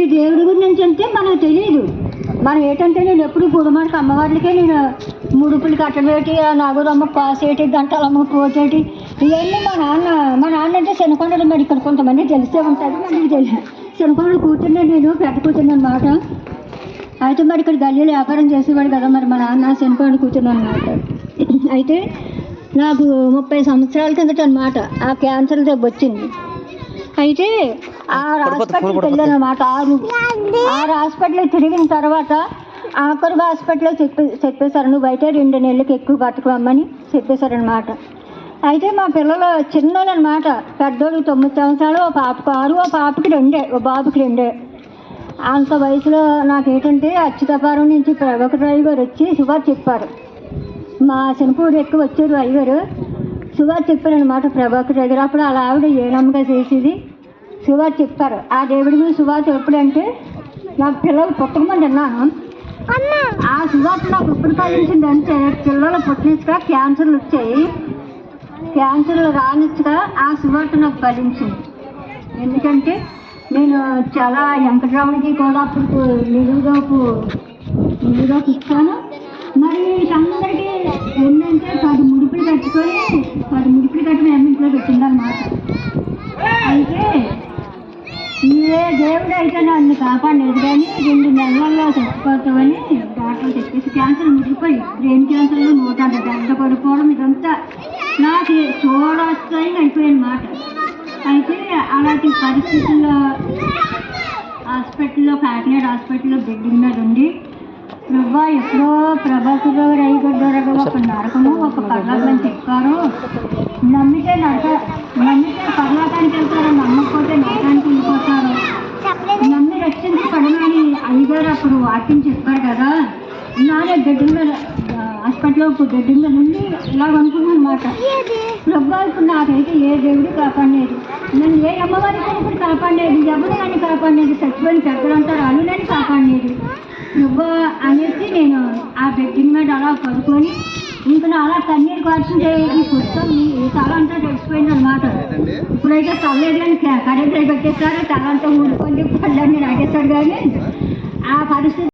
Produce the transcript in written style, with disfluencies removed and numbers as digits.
ఈ దేవుడి గురించి అంటే మనకు తెలియదు. మనం ఏంటంటే నేను ఎప్పుడు గుడిమాడికి అమ్మవార్లకే నేను ముడుపులు కట్టబెట్టి నాగురమ్మ పాసేటి గంటలమ్మ పోసేటి ఇవన్నీ మా నాన్న అంటే శనకొండలు మరి ఇక్కడ కొంతమంది తెలిసే ఉంటుంది, మనకి తెలియదు. శనకొండలు కూర్చున్నా నేను పెద్ద కూర్చున్నాను అనమాట. అయితే మరి ఇక్కడ గల్లీలో వ్యాపారం చేసేవాడు కదా, మరి మా నాన్న శనకొండ కూర్చున్నాను అనమాట. అయితే నాకు 30 సంవత్సరాల కిందట అనమాట ఆ క్యాన్సర్ దెబ్బ వచ్చింది. అయితే ఆరు హాస్పిటల్కి వెళ్ళాను అనమాట. ఆరు హాస్పిటల్ తిరిగిన తర్వాత ఆఖరి హాస్పిటల్లో చెప్పేశారు, నువ్వు అయితే 2 నెలలకు ఎక్కువ బతకమని చెప్పేశారనమాట. అయితే మా పిల్లలు చిన్నోళ్ళు అనమాట. పెద్దోడికి 9 సంవత్సరాలు, ఓ పాపకు 6, ఓ పాపకి 2, ఓ బాబుకి 2. అంత వయసులో నాకేంటంటే అచ్యుతపారం నుంచి ప్రభాకర్ రావు గారు వచ్చి శుభార్ చెప్పారు. మా చిన్నపూడి ఎక్కువ వచ్చారు అయ్యగారు. శుభార్ చెప్పారనమాట ప్రభాకర్ రావు గారు. అప్పుడు అలా ఆవిడ ఏనమ్మగా చేసేది శుభార్ చెప్పారు. ఆ దేవుడి మీద శుభార్ ఎప్పుడంటే నాకు పిల్లలు పుట్టకమంది అన్నాను. ఆ శుభార్త నాకు ఎప్పుడు ఫలించిందంటే పిల్లలు పుట్టినట్టుగా క్యాన్సర్లు వచ్చాయి. క్యాన్సర్లు రానిచ్చుగా ఆ శుభార్త నాకు ఫలించింది. ఎందుకంటే నేను చాలా వెంకటరాముడికి కూడా అప్పుడు నిలువుదోపు ఇస్తాను. మరి అందరికీ ఏంటంటే 10 ముడుపులు కట్టుకొని 10 ముడుపులు కట్టి మేము ఇంట్లో పెట్టిందన్నమాట. అయితే ఏ దేవుడు అయితే నన్ను కాపాడలేదు, కానీ 2 నెలల్లో చచ్చిపోతామని డాక్టర్లు చెప్పేసి క్యాన్సర్ ముడిపోయి బ్రెయిన్ క్యాన్సర్లో 160 గంట పడిపోవడం ఇదంతా నాకు చూడొస్తాయి అయిపోయాయి అన్నమాట. అయితే అలాంటి పరిస్థితుల్లో హాస్పిటల్లో కాకినాడ హాస్పిటల్లో బెడ్డింగ్ మీద ఉండి ఎప్పుడో ప్రభాకర్ రావు గారు ఒక నరకము ఒక పర్లాకం చెప్పారు. నమ్మితే పర్లాకానికి వెళ్తారు, నమ్మకపోతే నరకానికి వెళ్ళిపోతారు. నమ్మి రక్షించి పడమని అయ్యగారు అప్పుడు వాక్యం చెప్పారు కదా. నానే బెడ్డింగ్ మీద హాస్పిటల్లో బెడ్డింగ్ మీద ఉండి ఇలాగ అనుకున్నాను అనమాట. ప్రభా ఇప్పుడు నాకైతే ఏ దేవుడు కాపాడలేదు, నన్ను ఏ అమ్మవారి కూడా కాపాడలేదు, ఎవరు నన్ను కాపాడలేదు, చచ్చిపోయిన పెద్దలంతా రాళ్ళు నన్ను కాపాడలేదు ప్రభా అనేసి నేను ఆ బెడ్డింగ్ మీద అలా పడుకొని ఇంకా అలా కన్నీరు కార్చుంటే ఈ పుస్తకం ఈ తల అంతా తెచ్చిపోయింది అనమాట. ఇప్పుడైతే తల్లేదు కానీ కరెంట్ పెట్టేస్తారు, తల అంతా ఊడుకొని పళ్ళని నాగేశారు. కానీ ఆ పరిస్థితి